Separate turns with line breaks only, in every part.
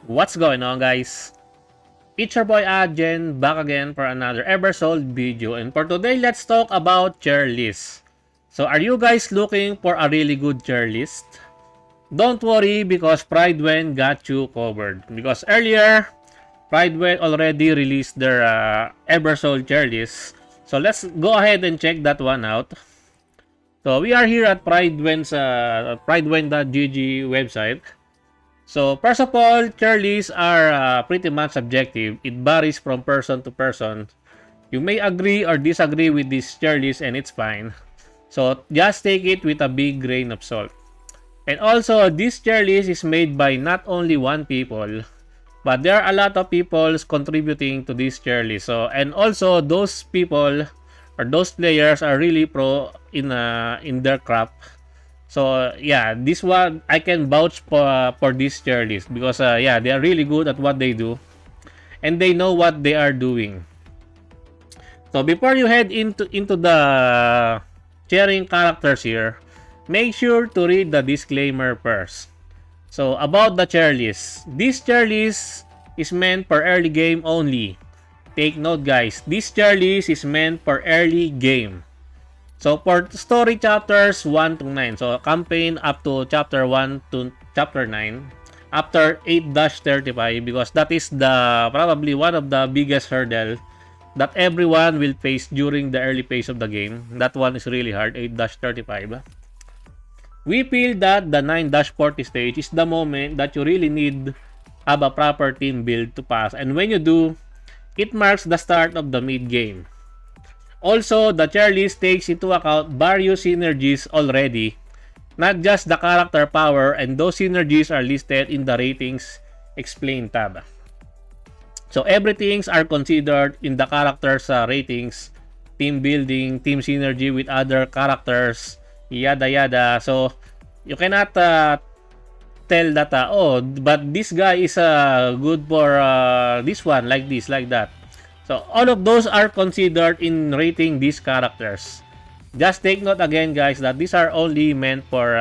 What's going on, guys? It's your boy Adjen back again for another Eversoul video, and for today let's talk about tier list. So are you guys looking for a really good tier list? Don't worry because Prydwen got you covered. Because earlier, Prydwen already released their Eversoul tier list. So let's go ahead and check that one out. So we are here at Prydwen's Prydwen.gg website. So, first of all, tier lists are pretty much subjective. It varies from person to person. You may agree or disagree with this tier list and it's fine. So, just take it with a big grain of salt. And also, this tier list is made by not only one people, but there are a lot of people contributing to this tier list. So, and also, those people or those players are really pro in their craft. So yeah, this one I can vouch for this tier list because yeah, they are really good at what they do and they know what they are doing. So before you head into the sharing characters here, make sure to read the disclaimer first. So about the tier list, this tier list is meant for early game only. Take note, guys, this tier list is meant for early game. So for story chapters 1 to 9, so campaign up to chapter 1 to chapter 9, after 8-35, because that is the probably one of the biggest hurdle that everyone will face during the early phase of the game. That one is really hard, 8-35. We feel that the 9-40 stage is the moment that you really need have a proper team build to pass, and when you do, it marks the start of the mid game. Also, the tier list takes into account various synergies already, not just the character power, and those synergies are listed in the ratings explain tab. So everything are considered in the characters ratings, team building, team synergy with other characters, yada yada. So you cannot tell that oh, but this guy is good for this one, like this, like that. So all of those are considered in rating these characters. Just take note again, guys, that these are only meant for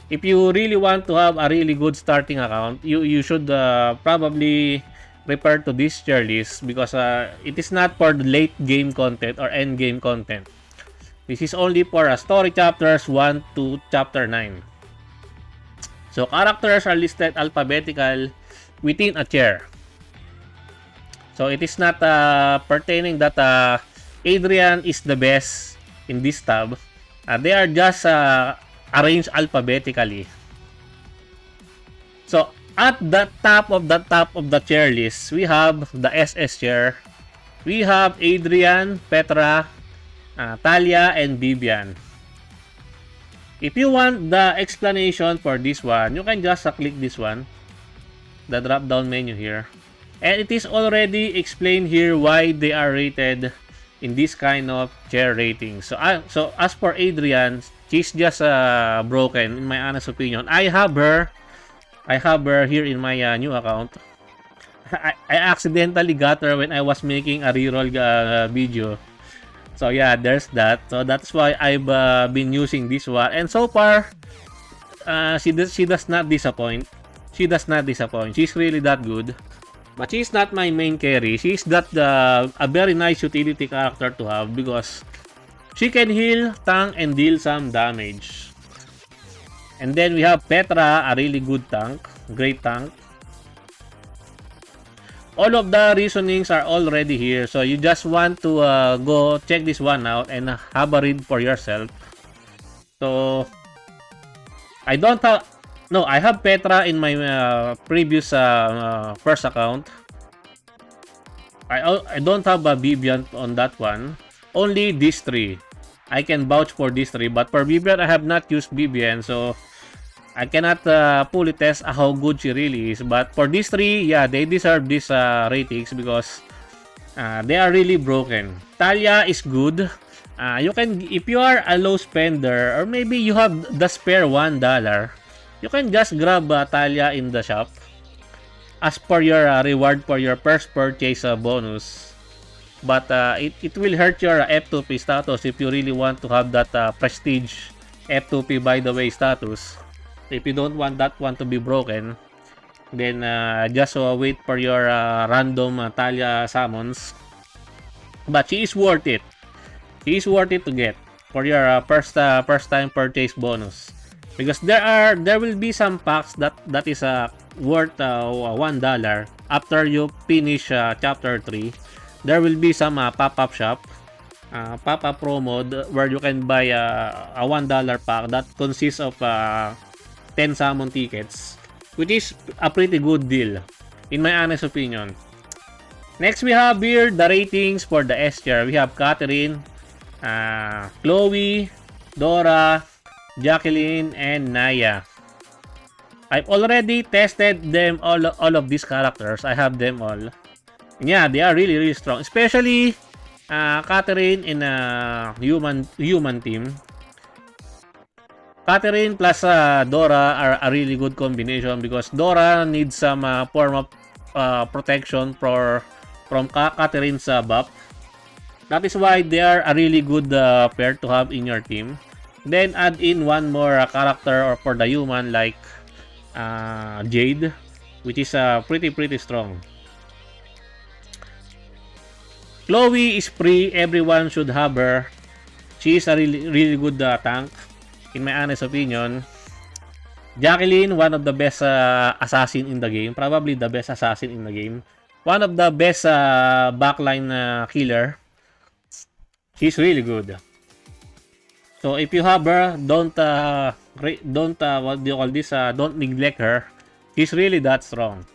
if you really want to have a really good starting account, you should probably refer to this tier list because it is not for the late game content or end game content. This is only for story chapters 1 to chapter 9. So characters are listed alphabetical within a tier. So it is not pertaining that Adrian is the best in this tab. They are just arranged alphabetically. So at the top of the tier list, we have the SS tier. We have Adrian, Petra, Talia, and Vivian. If you want the explanation for this one, you can just click this one, the drop down menu here. And it is already explained here why they are rated in this kind of tier rating. So as for Adrian, she's just broken in my honest opinion. I have her here in my new account. I accidentally got her when I was making a reroll video. So yeah, there's that. So that's why I've been using this one. And so far, she does not disappoint. She does not disappoint. She's really that good. But she's not my main carry. She's that a very nice utility character to have because she can heal, tank, and deal some damage. And then we have Petra, a really good tank. Great tank. All of the reasonings are already here. So you just want to go check this one out and have a read for yourself. So I don't have... No, I have Petra in my previous first account. I don't have a Vivian on that one. Only these three. I can vouch for these three. But for Vivian, I have not used Vivian. So, I cannot fully test how good she really is. But for these three, yeah, they deserve these ratings because they are really broken. Talia is good. You can, if you are a low spender, or maybe you have the spare $1, you can just grab Talia in the shop as per your reward for your first purchase bonus. But it will hurt your F2P status if you really want to have that prestige F2P by the way status. If you don't want that one to be broken, Then just wait for your random Talia summons. But she is worth it. She is worth it to get for your first time purchase bonus. Because there will be some packs that is worth $1 after you finish chapter 3. There will be some pop-up shop, pop-up promo where you can buy a $1 pack that consists of 10 summon tickets, which is a pretty good deal in my honest opinion. Next we have here the ratings for the S tier. We have Catherine, Chloe, Dora, Jacqueline, and Naya. I've already tested them all of these characters. I have them all. Yeah, they are really strong. Especially Catherine in a human team. Catherine plus Dora are a really good combination because Dora needs some form of protection from Catherine's buff. That is why they are a really good pair to have in your team. Then add in one more character or for the human like Jade, which is pretty strong. Chloe is free. Everyone should have her. She is a really good tank, in my honest opinion. Jacqueline, one of the best assassin in the game. Probably the best assassin in the game. One of the best backline killer. She's really good. So if you have her, don't what do you call this? Don't neglect her. She's really that strong.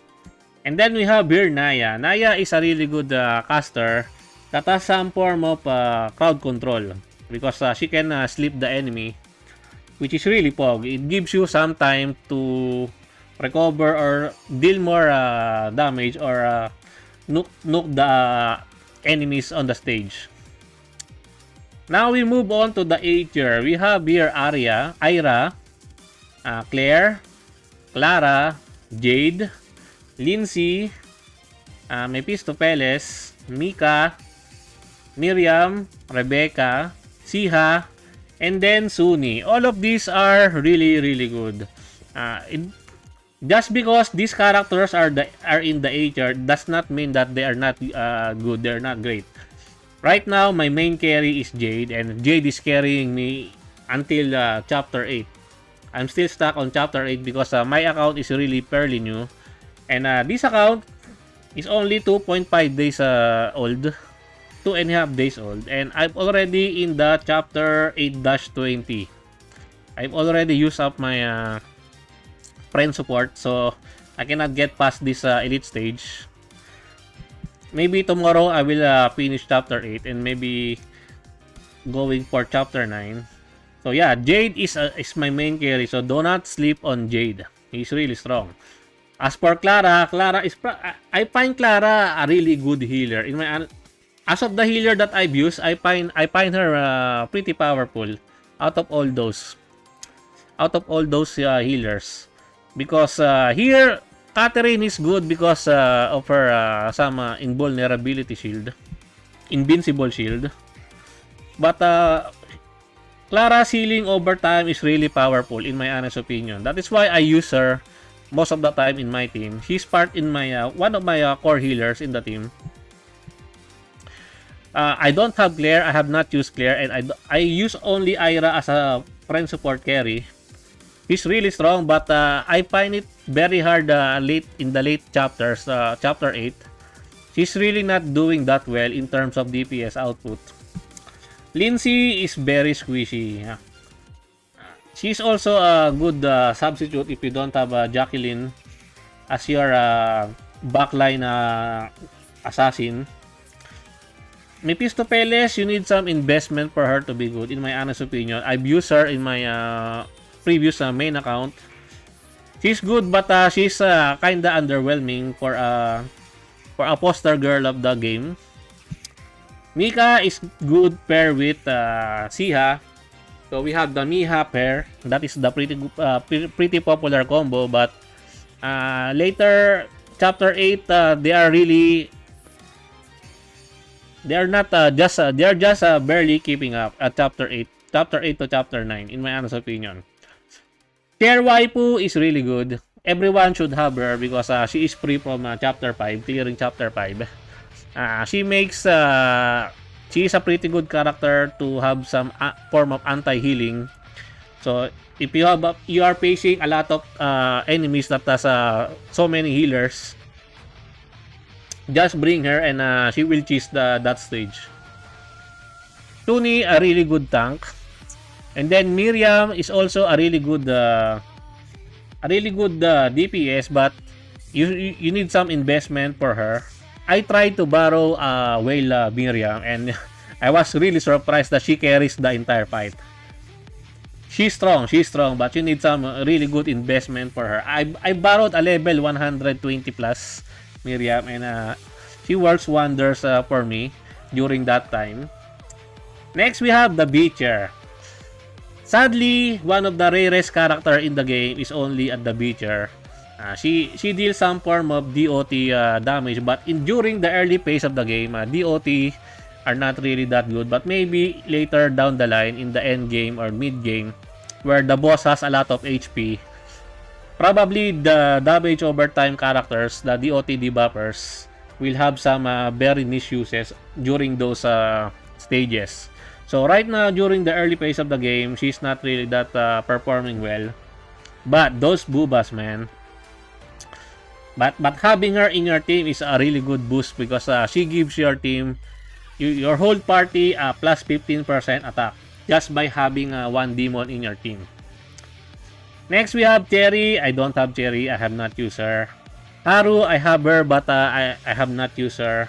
And then we have here Naya. Naya is a really good caster that has some form of crowd control because she can sleep the enemy, which is really pog. It gives you some time to recover or deal more damage or nuke the enemies on the stage. Now we move on to the A tier. We have here Ira, Claire, Clara, Jade, Lindsay, Mephistopheles, Mika, Miriam, Rebecca, Siha, and then Suni. All of these are really good. Just because these characters are in the A tier does not mean that they are not good. They're not great. Right now, my main carry is Jade, and Jade is carrying me until chapter 8. I'm still stuck on chapter 8 because my account is really fairly new, and this account is only 2.5 days old. 2.5 days old, and I'm already in the chapter 8-20. I've already used up my friend support, so I cannot get past this elite stage. Maybe tomorrow I will finish chapter 8 and maybe going for chapter 9. So yeah, Jade is my main carry, so do not sleep on Jade. He's really strong. As for Clara is I find Clara a really good healer. As of the healer that I've used, I find her pretty powerful out of all those healers. Because here Catherine is good because of her some invulnerability shield, invincible shield. But Clara's healing over time is really powerful in my honest opinion. That is why I use her most of the time in my team. She's part in my one of my core healers in the team. I don't have Claire. I have not used Claire, and I use only Ira as a friend support carry. He's really strong, but I find it very hard late in the late chapters, chapter 8. She's really not doing that well in terms of DPS output. Lindsay is very squishy. She's also a good substitute if you don't have Jacqueline as your backline assassin. Mephistopheles, you need some investment for her to be good, in my honest opinion. I've used her in my previous main account. She's good, but she's kinda underwhelming for a poster girl of the game. Mika is good pair with Siha. So we have the Miha pair. That is the pretty popular combo, but later chapter 8 they are not they are just barely keeping up at chapter 8 to chapter 9 in my honest opinion. Chair Waifu is really good. everyone should have her because she is free from chapter 5, clearing chapter 5. She makes she is a pretty good character to have some form of anti-healing. So if you are facing a lot of enemies that has so many healers, just bring her and she will cheese that stage. Tuni, a really good tank. And then Miriam is also a really good DPS, but you need some investment for her. I tried to borrow whale Miriam, and I was really surprised that she carries the entire fight. She's strong, but you need some really good investment for her. I borrowed a level 120 plus Miriam, and she works wonders for me during that time. Next, we have the Beecher. Sadly, one of the rarest character in the game is only at the Beecher. She deals some form of DOT damage, but during the early phase of the game, DOT are not really that good. But maybe later down the line in the end game or mid game, where the boss has a lot of HP, probably the damage over time characters, the DOT debuffers, will have some very niche uses during those stages. So right now, during the early phase of the game, she's not really that performing well. But those boobas, man. But having her in your team is a really good boost because she gives your team, your whole party, plus 15% attack just by having one demon in your team. Next, we have Cherry. I don't have Cherry. I have not used her. Haru, I have her, but I have not used her.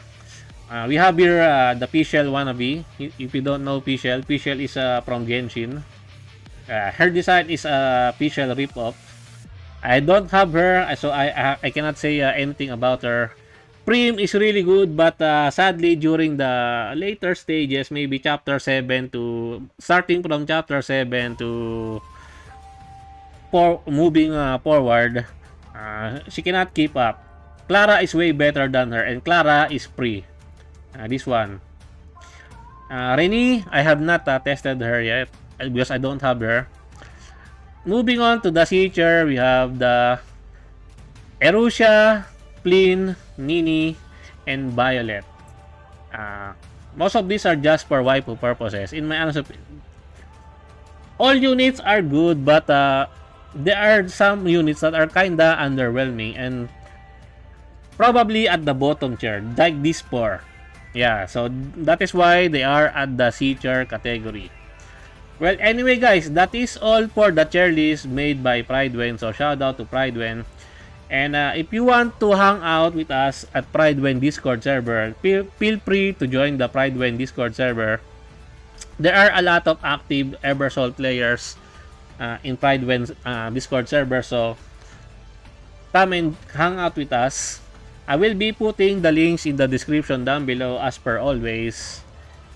We have here the Pichel wannabe. If you don't know Pichel is from Genshin. Her design is a Pichel ripoff. I don't have her, so I cannot say anything about her. Prim is really good, but sadly during the later stages, maybe chapter 7 to starting from chapter 7 to moving forward, she cannot keep up. Clara is way better than her, and Clara is free. This one. Reni, I have not tested her yet because I don't have her. Moving on to the Seeker, we have the Erusha, Plin, Nini, and Violet. Most of these are just for waifu purposes. In my honest opinion, all units are good, but there are some units that are kinda underwhelming and probably at the bottom tier, like these 4. Yeah, so that is why they are at the C tier category. Well, anyway guys, that is all for the tier list made by Prydwen. So shout out to Prydwen. And if you want to hang out with us at Prydwen Discord server, feel free to join the Prydwen Discord server. There are a lot of active Eversoul players in Prydwen's Discord server, so come and hang out with us. I will be putting the links in the description down below as per always.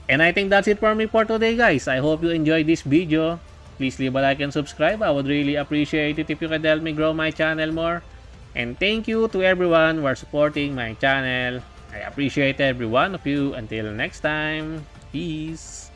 And I think that's it for me for today guys. I hope you enjoyed this video. Please leave a like and subscribe. I would really appreciate it if you could help me grow my channel more. And thank you to everyone who are supporting my channel. I appreciate every one of you. Until next time, peace.